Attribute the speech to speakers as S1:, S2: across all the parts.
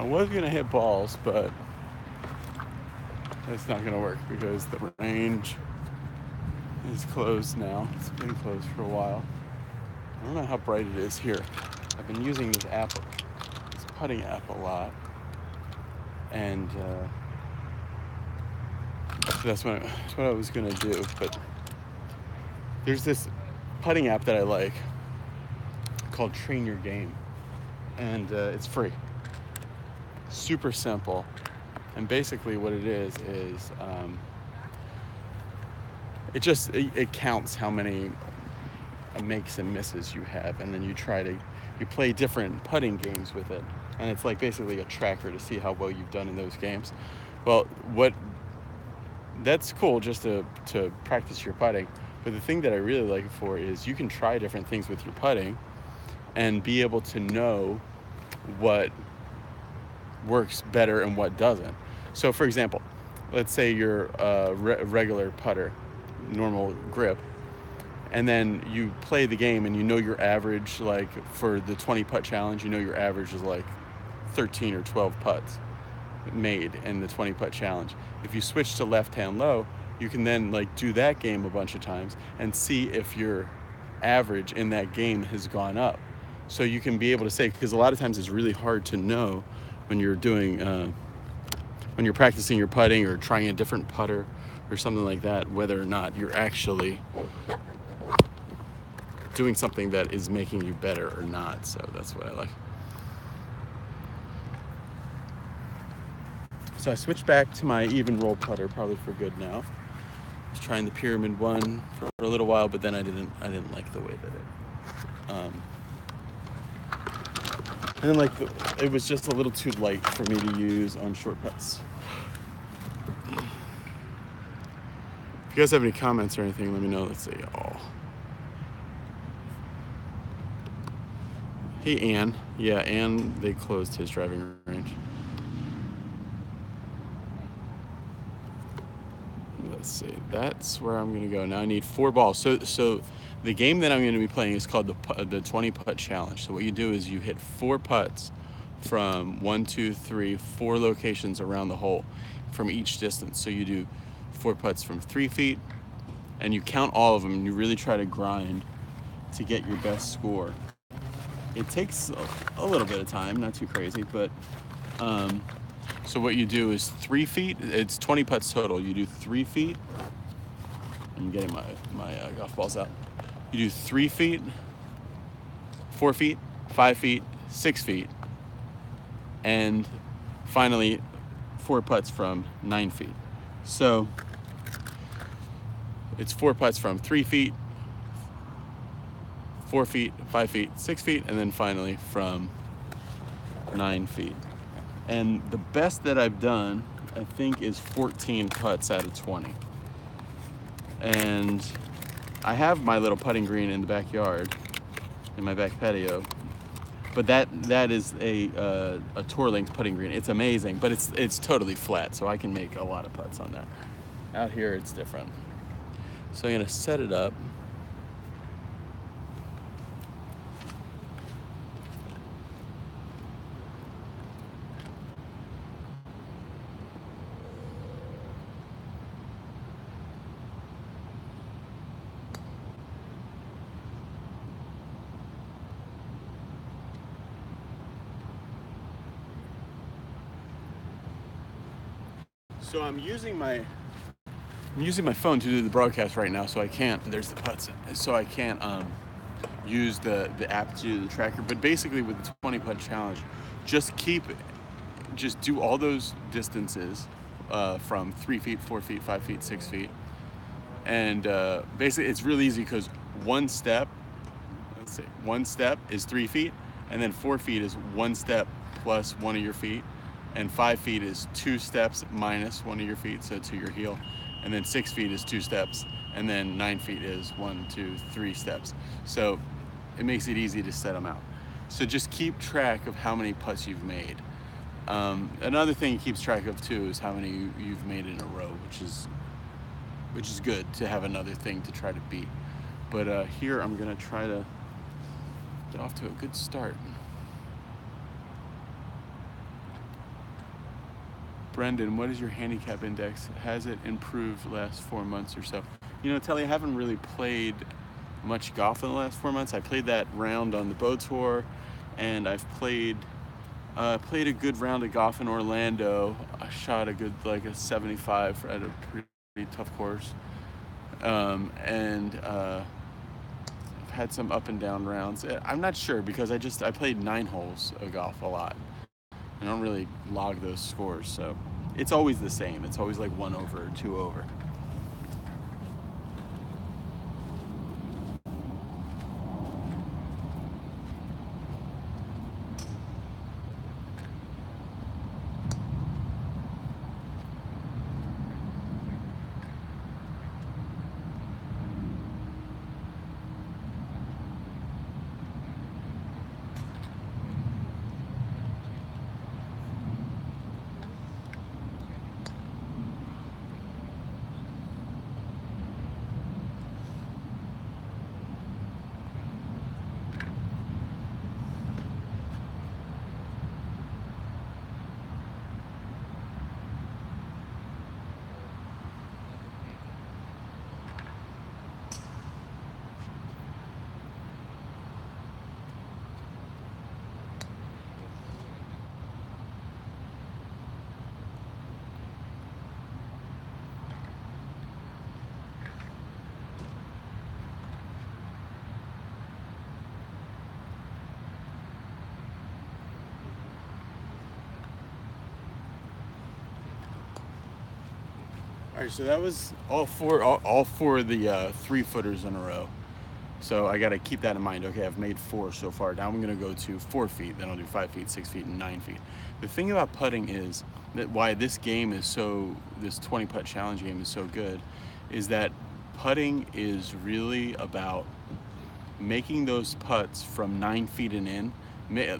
S1: was gonna hit balls, but it's not gonna work because the range is closed now. It's been closed for a while. I don't know how bright it is here. I've been using this app, this putting app, a lot, and that's what I was gonna do. But there's this putting app that I like called Train Your Game, and it's free. Super simple, and basically what it is it counts how many makes and misses you have, and then you play different putting games with it, and it's like basically a tracker to see how well you've done in those games. Well, what that's cool just to practice your putting, but the thing that I really like it for is you can try different things with your putting and be able to know what works better and what doesn't. So for example, let's say you're a regular putter, normal grip, and then you play the game and you know your average, like for the 20 putt challenge, you know your average is like 13 or 12 putts made in the 20 putt challenge. If you switch to left hand low, you can then like do that game a bunch of times and see if your average in that game has gone up. So you can be able to say, because a lot of times it's really hard to know when you're doing when you're practicing your putting or trying a different putter or something like that, whether or not you're actually doing something that is making you better or not. So that's what I like. So I switched back to my Evnroll putter, probably for good now. I was trying the Pyramid one for a little while, but then I didn't like the way that I didn't like it was just a little too light for me to use on short putts. If you guys have any comments or anything, let me know. Let's see. Oh, hey Ann. Yeah, Ann. They closed his driving range. Let's see. That's where I'm gonna go now. I need 4 balls. So the game that I'm going to be playing is called the 20 putt challenge. So what you do is you hit 4 putts from 1, 2, 3, 4 locations around the hole from each distance. So you do 4 putts from 3 feet, and you count all of them, and you really try to grind to get your best score. It takes a little bit of time, not too crazy, but so what you do is 3 feet. It's 20 putts total. You do 3 feet. I'm getting my golf balls out. You do 3 feet, 4 feet, 5 feet, 6 feet, and finally 4 putts from 9 feet. So it's 4 putts from 3 feet, 4 feet, 5 feet, 6 feet, and then finally from 9 feet. And the best that I've done, I think, is 14 putts out of 20. And I have my little putting green in the backyard, in my back patio, but that is a tour length putting green. It's amazing, but it's totally flat, so I can make a lot of putts on that. Out here, it's different. So I'm gonna set it up. So I'm using my phone to do the broadcast right now, so I can't. There's the putts, so I can't use the app to do the tracker. But basically, with the 20 putt challenge, just do all those distances from 3 feet, 4 feet, 5 feet, 6 feet, and basically it's really easy because one step is 3 feet, and then 4 feet is 1 step plus one of your feet. And 5 feet is 2 steps minus one of your feet, so to your heel. And then 6 feet is 2 steps. And then 9 feet is 1, 2, 3 steps. So it makes it easy to set them out. So just keep track of how many putts you've made. Another thing it keeps track of too is how many you've made in a row, which is good to have another thing to try to beat. But here I'm gonna try to get off to a good start. Brendan, what is your handicap index? Has it improved last 4 months or so? You know, Telly, I haven't really played much golf in the last 4 months. I played that round on the boat tour, and I've played a good round of golf in Orlando. I shot a good, like a 75 at a pretty tough course, and I've had some up and down rounds. I'm not sure because I played 9 holes of golf a lot. I don't really log those scores, so it's always the same. It's always like 1 over or 2 over. All right, so that was all four of the 3-footers in a row. So I got to keep that in mind. Okay, I've made 4 so far. Now I'm going to go to 4 feet. Then I'll do 5 feet, 6 feet, and 9 feet. The thing about putting is that why this 20 putt challenge game is so good, is that putting is really about making those putts from 9 feet and in.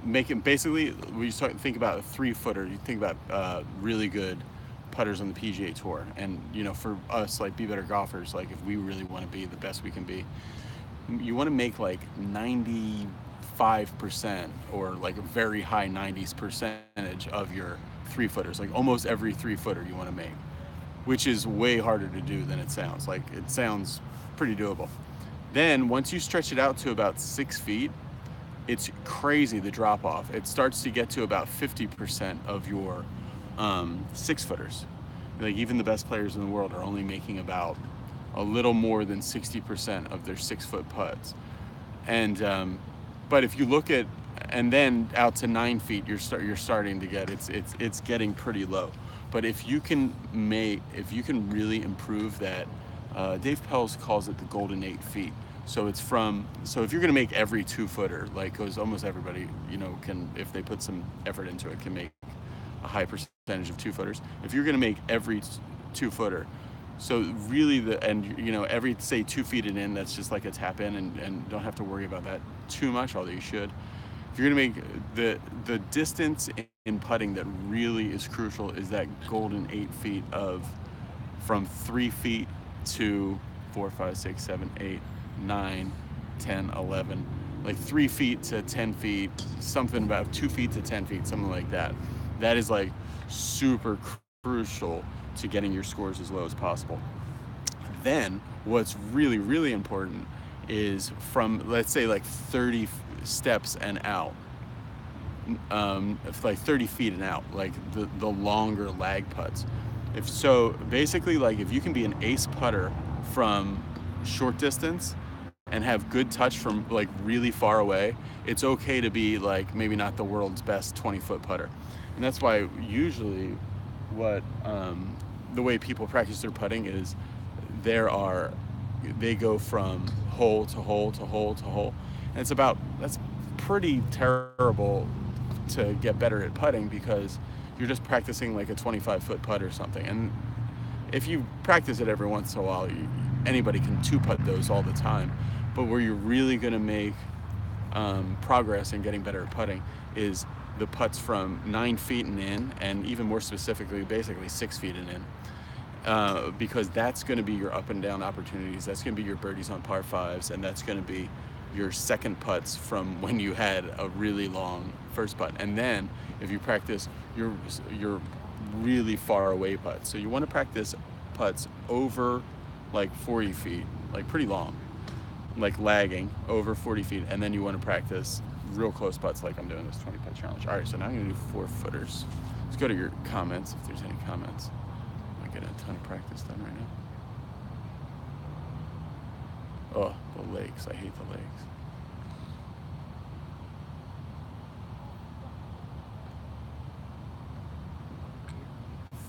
S1: Making basically, when you think about a 3-footer, you think about really good putters on the PGA Tour, and you know, for us, like, be better golfers, like if we really want to be the best we can be, you want to make like 95% or like a very high 90s percentage of your 3-footers, like almost every 3-footer you want to make, which is way harder to do than it sounds. Like, it sounds pretty doable. Then once you stretch it out to about 6 feet, it's crazy, the drop off. It starts to get to about 50% of your 6-footers. Like, even the best players in the world are only making about a little more than 60% of their 6-foot putts. And but if you look at, and then out to 9 feet, you're starting to get, it's getting pretty low. But if you can really improve that, Dave Pelz calls it the golden 8 feet. So if you're going to make every 2-footer, like, because almost everybody, you know, can, if they put some effort into it, can make a high percentage of 2-footers. If you're going to make every 2-footer, so really every, say, 2 feet and in, that's just like a tap in, and don't have to worry about that too much, although you should. If you're going to make the distance in putting that really is crucial is that golden 8 feet from 3 feet to 4, 5, 6, 7, 8, 9, 10, 11, like 3 feet to 10 feet, something about 2 feet to 10 feet, something like that. That is like super crucial to getting your scores as low as possible. Then what's really, really important is from, let's say, like 30 steps and out, like 30 feet and out, like the longer lag putts. Basically, like, if you can be an ace putter from short distance and have good touch from like really far away, it's okay to be like maybe not the world's best 20-foot putter. And that's why usually the way people practice their putting is they go from hole to hole to hole to hole. And that's pretty terrible to get better at putting, because you're just practicing like a 25-foot putt or something. And if you practice it every once in a while, anybody can 2-putt those all the time. But where you're really going to make progress in getting better at putting is the putts from 9 feet and in, and even more specifically, basically 6 feet and in, because that's going to be your up and down opportunities. That's going to be your birdies on par 5s, and that's going to be your second putts from when you had a really long first putt. And then if you practice your really far away putts. So you want to practice putts over like 40 feet, like pretty long, like lagging over 40 feet, and then you want to practice real close putts like I'm doing this 20 putt challenge. All right, so now I'm gonna do 4-footers. Let's go to your comments if there's any comments. I'm getting a ton of practice done right now. Oh, the lakes, I hate the lakes.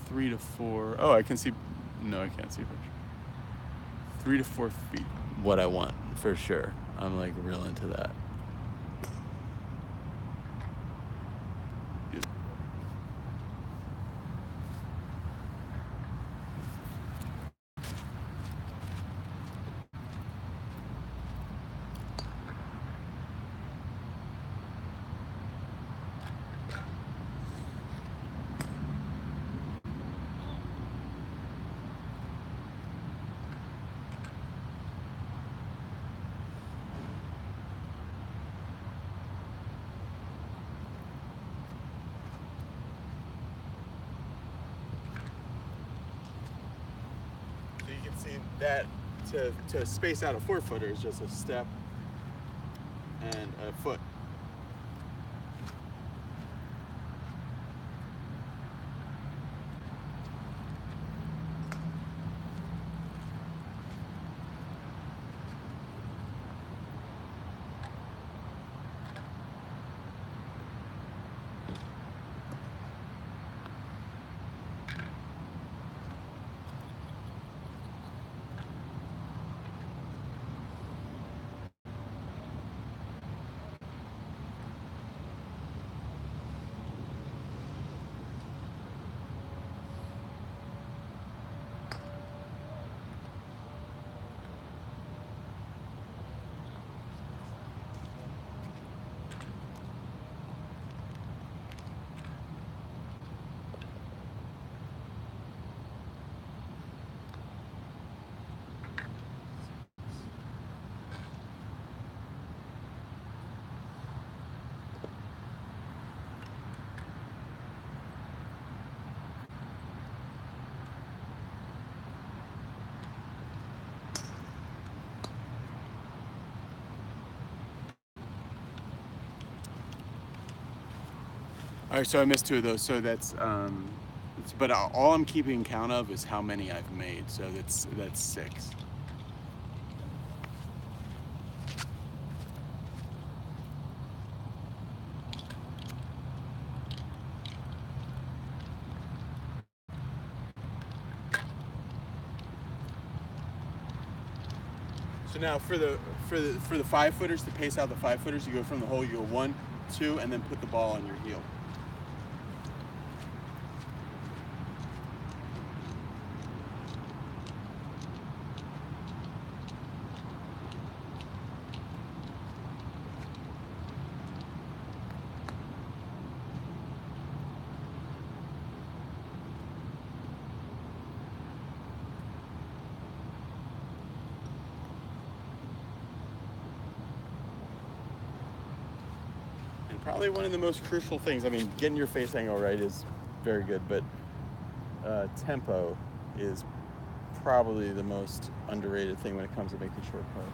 S1: Three to four. Oh, I can see. No, I can't see much. 3 to 4 feet. What I want for sure. I'm like real into that. Good. So you can see that to space out a 4-footer is just a step and a foot. All right, so I missed 2 of those. So that's, but all I'm keeping count of is how many I've made. So that's 6. So now for the 5-footers, to pace out the 5-footers, you go from the hole, you go 1, 2, and then put the ball on your heel. Probably one of the most crucial things. I mean, getting your face angle right is very good, but tempo is probably the most underrated thing when it comes to making short putts.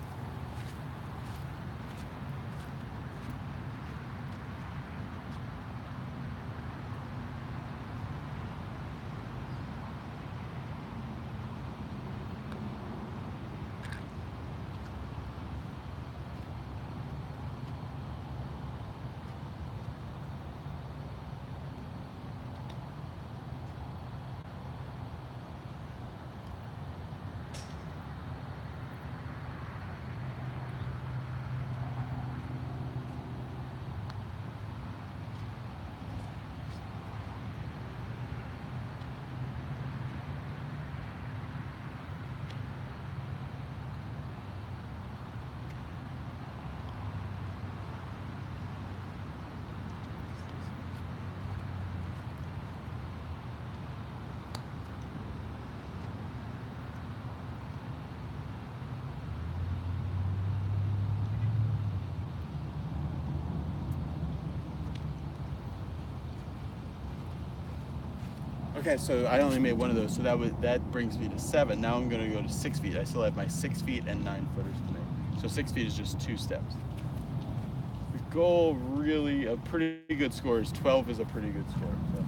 S1: Okay, so I only made one of those, so that brings me to 7. Now I'm gonna go to 6 feet. I still have my 6 feet and 9 footers to make. So 6 feet is just 2 steps. The goal, really, a pretty good score is 12 is a pretty good score. So.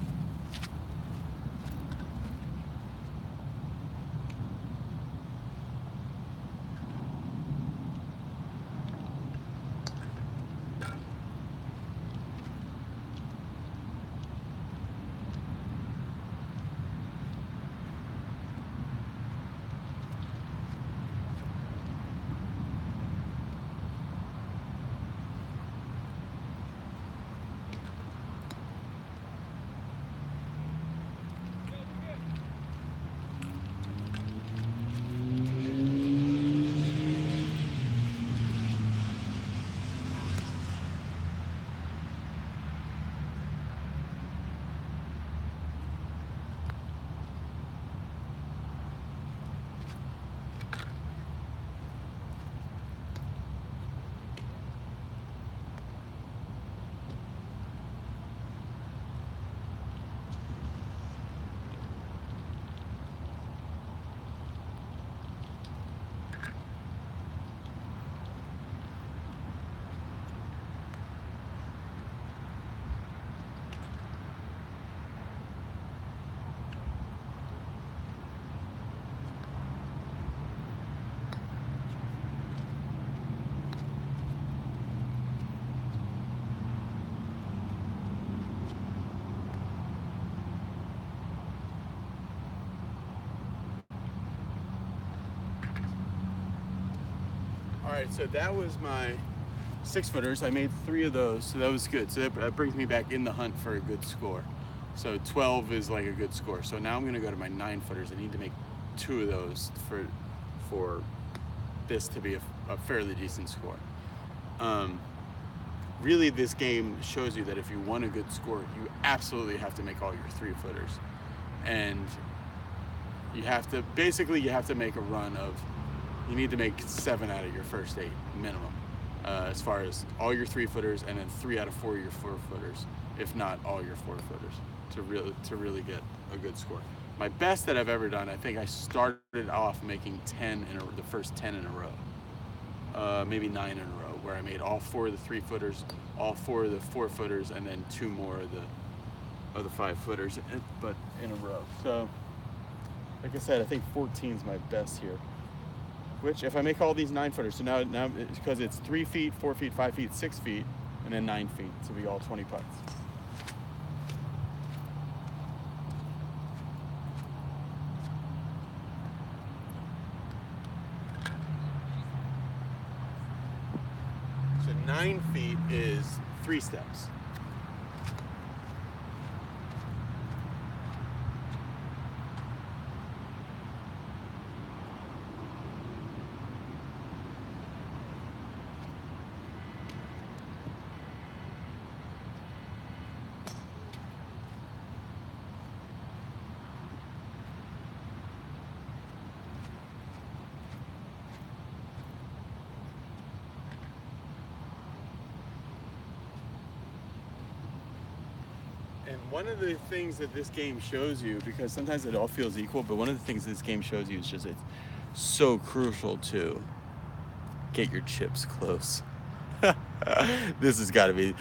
S1: All right, so that was my 6 footers. I made 3 of those, so that was good. So that brings me back in the hunt for a good score. So 12 is like a good score. So now I'm gonna go to my 9 footers. I need to make 2 of those for this to be a fairly decent score. Really, this game shows you that if you want a good score, you absolutely have to make all your 3 footers, and you have to make a run of. You need to make 7 out of your first 8 minimum, as far as all your 3 footers, and then 3 out of 4 of your 4 footers, if not all your 4 footers, to really get a good score. My best that I've ever done, I think I started off making the first 10 in a row, maybe 9 in a row, where I made all 4 of the 3 footers, all 4 of the 4 footers, and then 2 more of the 5 footers, but in a row. So, like I said, I think 14 is my best here. Which, if I make all these 9 footers, so now because it's 3 feet, 4 feet, 5 feet, 6 feet, and then 9 feet, so we all 20 putts. So 9 feet is 3 steps. And one of the things that this game shows you, because sometimes it all feels equal, but one of the things this game shows you is just it's so crucial to get your chips close. This has got to be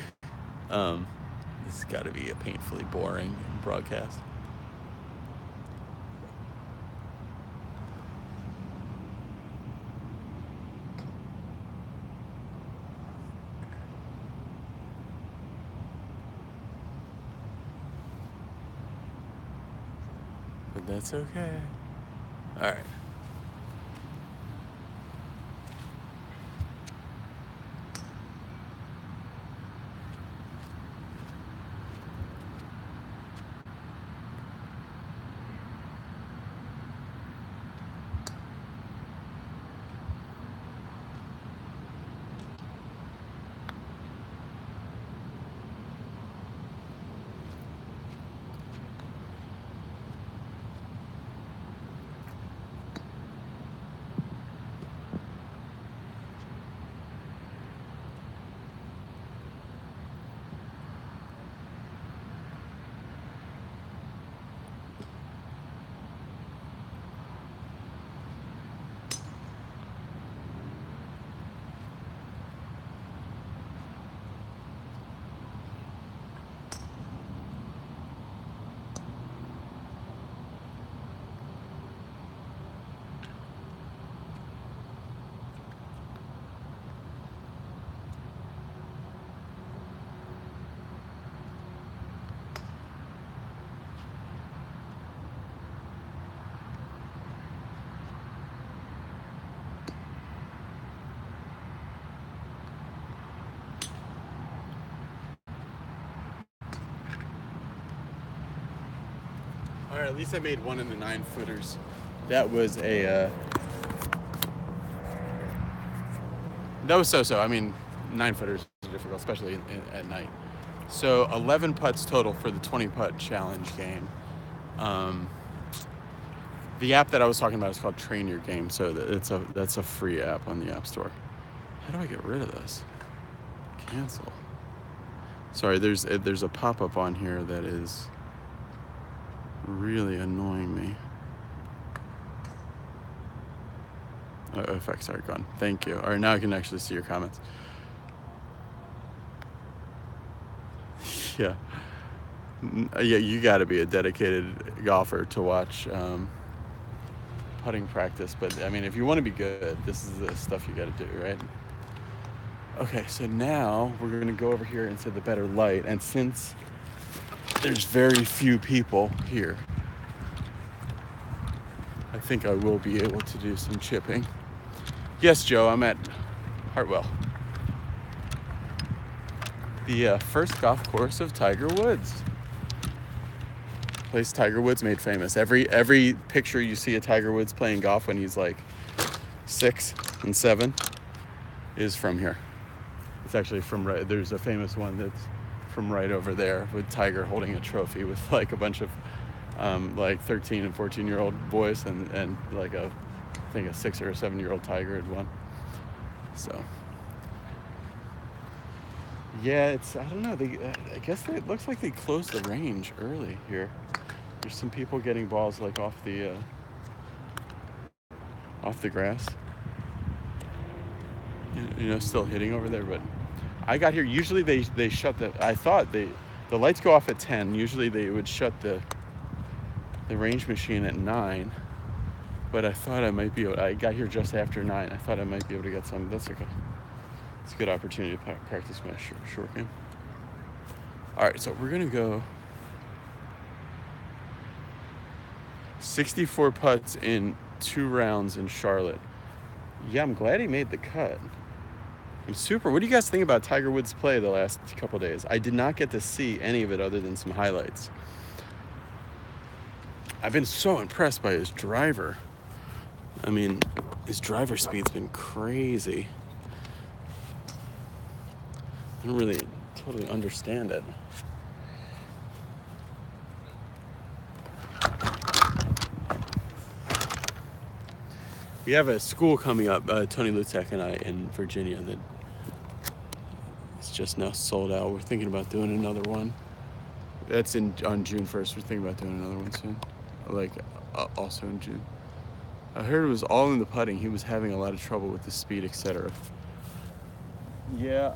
S1: a painfully boring broadcast. But that's okay. All right. right, at least I made one in the 9-footers. That was a that was so-so. I mean, 9-footers are difficult, especially at night. So 11 putts total for the 20 putt challenge game. The app that I was talking about is called Train Your Game, so that's a free app on the App Store. How do I get rid of this? Cancel. Sorry, there's a pop-up on here that is really annoying me. Oh, effects are gone. Thank you. All right, now I can actually see your comments. Yeah. Yeah, you got to be a dedicated golfer to watch putting practice. But I mean, if you want to be good, this is the stuff you got to do, right? Okay, so now we're going to go over here into the better light. And since there's very few people here, I think I will be able to do some chipping. Yes, Joe, I'm at Hartwell, the first golf course of Tiger Woods. Place Tiger Woods made famous. Every picture you see of Tiger Woods playing golf when he's like 6 and 7 is from here. It's actually from right. There's a famous one that's from right over there with Tiger holding a trophy with like a bunch of like 13 and 14-year-old boys and like I think a 6 or 7-year-old Tiger had won. So yeah, I don't know. I guess it looks like they closed the range early here. There's some people getting balls like off the grass. You know, still hitting over there, but I got here. Usually they shut I thought the lights go off at 10. Usually they would shut the range machine at 9. But I thought I might be able. I got here just after 9. I thought I might be able to get some. That's okay. It's a good opportunity to practice my short game. All right, so we're gonna go 64 putts in 2 rounds in Charlotte. Yeah, I'm glad he made the cut. I'm super. What do you guys think about Tiger Woods' play the last couple days? I did not get to see any of it other than some highlights. I've been so impressed by his driver. I mean, his driver speed's been crazy. I don't really totally understand it. We have a school coming up, Tony Lutzek and I, in Virginia, that is just now sold out. We're thinking about doing another one. That's on June 1st. We're thinking about doing another one soon. Like, also in June. I heard it was all in the putting. He was having a lot of trouble with the speed, etc. Yeah.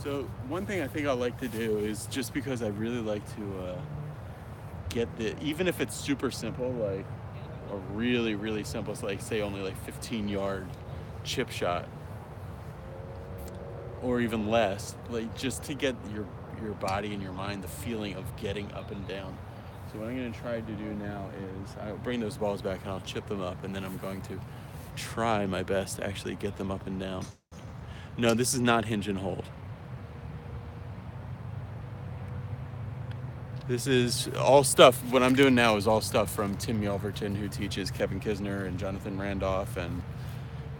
S1: So one thing I think I like to do is, just because I really like to get even if it's super simple, like a really, really simple, like say only like 15-yard chip shot, or even less, like just to get your body and your mind the feeling of getting up and down. So what I'm going to try to do now is I'll bring those balls back and I'll chip them up, and then I'm going to try my best to actually get them up and down. No, this is not hinge and hold. This is all stuff. What I'm doing now is all stuff from Tim Yelverton, who teaches Kevin Kisner and Jonathan Randolph and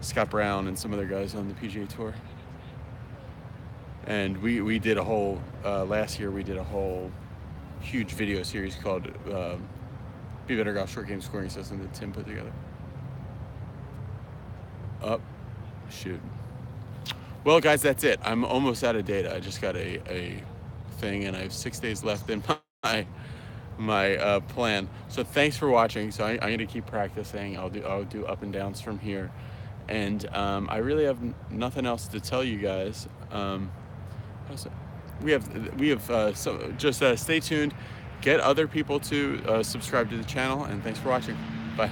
S1: Scott Brown and some other guys on the PGA Tour. And we did a whole, last year we did a whole huge video series called Be Better Golf Short Game Scoring System that Tim put together. Shoot. Well, guys, that's it. I'm almost out of data. I just got a thing, and I have 6 days left in my plan. So thanks for watching. So I'm going to keep practicing. I'll do up and downs from here, and I really have nothing else to tell you guys. We have so just stay tuned. Get other people to subscribe to the channel, and thanks for watching. Bye.